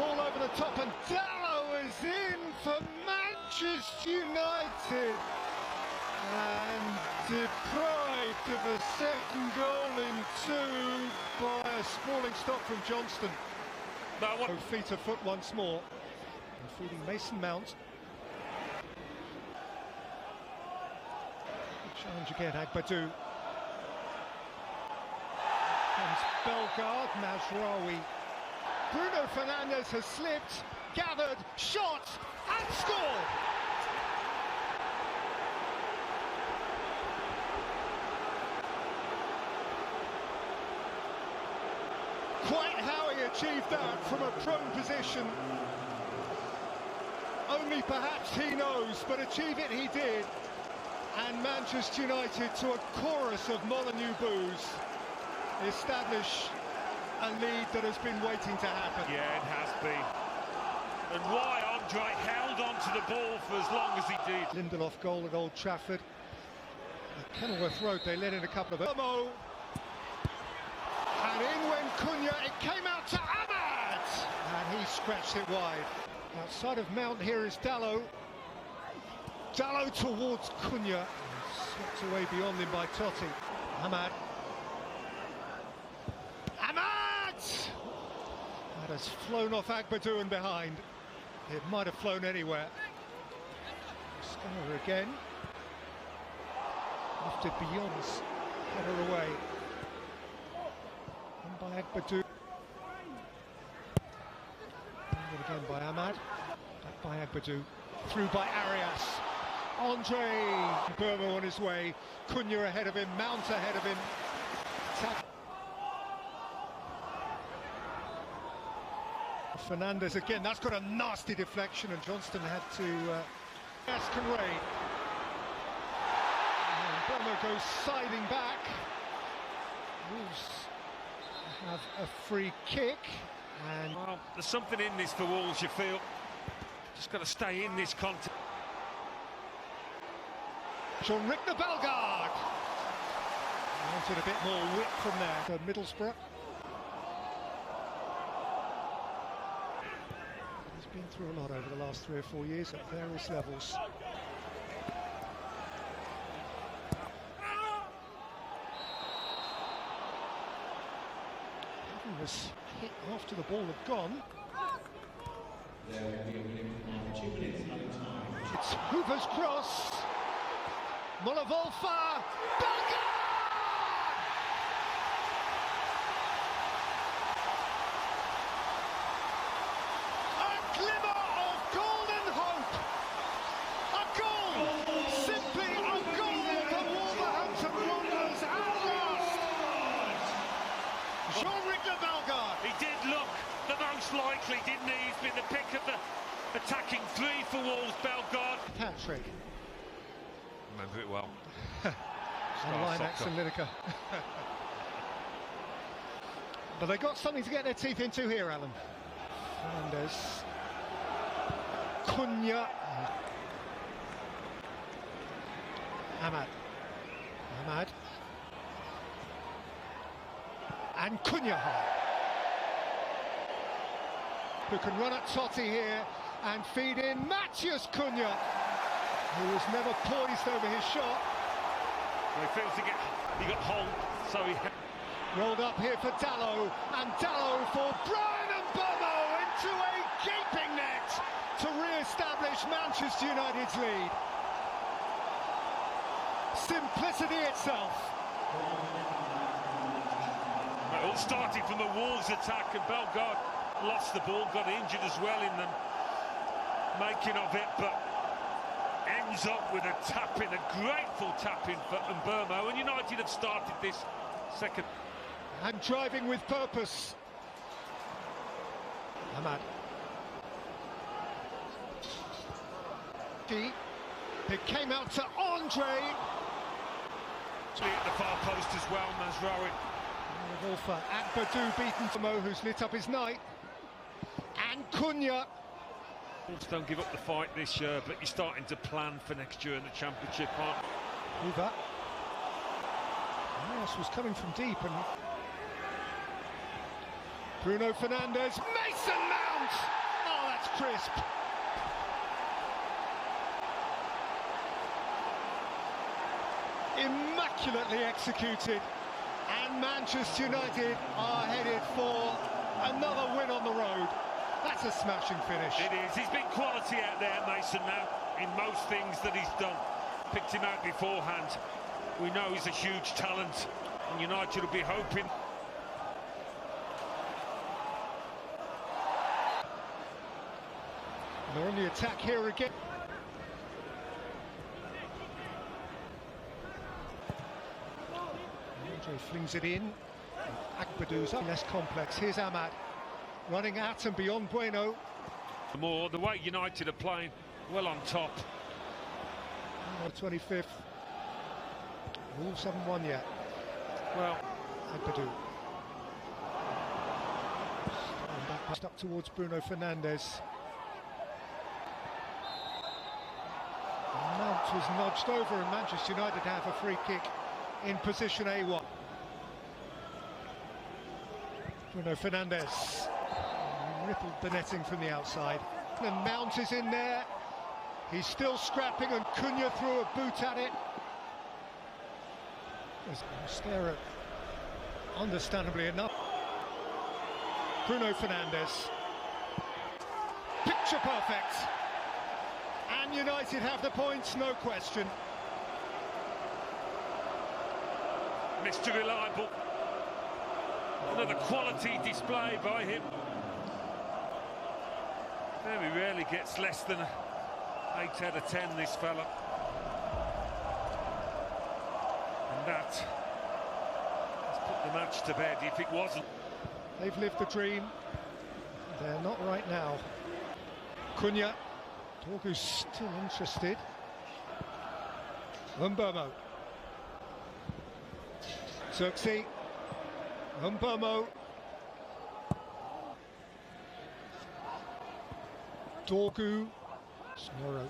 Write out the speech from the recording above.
ball over the top, and Dallow is in for Manchester United. And deprived of a second goal in two by a sprawling stop from Johnston. Feet of foot once more, including Mason Mount. Challenge again, Agbadou. Comes Bellegarde, Mazraoui. Bruno Fernandes has slipped, gathered, shot, and scored! Quite how he achieved that from a prone position, only perhaps he knows, but achieve it he did. And Manchester United, to a chorus of Molineux boos, establish a lead that has been waiting to happen. Yeah, it has been. And why Andre held on to the ball for as long as he did. Lindelof goal at Old Trafford. At Kenilworth Road, they let in a couple of... And in went Cunha, it came out to Ahmad! And he scratched it wide. Outside of Mount here is Dallow. Dallow towards Cunha. Swept away beyond him by Totti. Ahmad. Ahmad! That has flown off Agbadou and behind. It might have flown anywhere. Scanner again. Lifted beyond. Header away. By Agbadou. Again by Ahmad. Back by Agbadou. Through by Arias. Andre Burma on his way. Cunha ahead of him. Mount ahead of him. Fernandes again. That's got a nasty deflection, and Johnston had to. Askenray. Burma goes siding back. Wolves have a free kick, and well, there's something in this for Wolves, you feel. Just got to stay in this context. Jean-Ric de Bellegarde wanted a bit more whip from there. So Middlesbrough. He's been through a lot over the last 3 or 4 years at various levels. Was hit after the ball had gone. It's Hoover's cross. Molavolfa. Bellegarde! A glimmer of golden hope. A goal. Simply a goal for Wolverhampton Wanderers at last. Jean-Ric de Bellegarde. He did look the most likely, didn't he? He's been the pick of the attacking three for Wolves, Bellegarde. Patrick. Remember it well. Linex and Lineker. But they got something to get their teeth into here, Alan. Fernandes. Cunha. Ahmad. And Cunha who can run at Totti here and feed in Matheus Cunha, who was never poised over his shot. Well, he feels he got hold, so he rolled up here for Dallow, and Dallow for Brian Mbeumo into a gaping net to re-establish Manchester United's lead. Simplicity itself. It all started from the Wolves attack, and Bellegarde lost the ball, got injured as well in the making of it, but ends up with a tap-in, a grateful tap-in for Mbeumo, and United have started this second. And driving with purpose. Ahmad. It came out to Andre. At the far post as well, Mazraoui. Wolfer, Agbadou beaten for Mo, who's lit up his night. And Cunha. Wolves don't give up the fight this year, but you're starting to plan for next year in the Championship, aren't you? Hoover. Arias was coming from deep, and Bruno Fernandes, Mason Mount! Oh, that's crisp. Immaculately executed. And Manchester United are headed for another win on the road. That's a smashing finish. It is. He's been quality out there, Mason, now, in most things that he's done. Picked him out beforehand. We know he's a huge talent, and United will be hoping. They're on the attack here again. Andre flings it in. Akbadu's up, less complex. Here's Ahmad running at and beyond Bueno. The way United are playing, well on top. 25th. Wolves haven't won yet. Well, Agbadou. Back passed up towards Bruno Fernandes. Mount was nudged over and Manchester United have a free kick in position A1. Bruno Fernandes rippled the netting from the outside. And Mount is in there. He's still scrapping and Cunha threw a boot at it. Stare, understandably enough. Bruno Fernandes. Picture perfect. And United have the points, no question. Mr. Reliable. Another quality display by him. Very rarely gets less than 8 out of 10, this fella. And that has put the match to bed if it wasn't. They've lived the dream. They're not right now. Cunha. Dorgu's still interested. Mbeumo. Xerxes. Mbeumo. Dorgu. Snorro.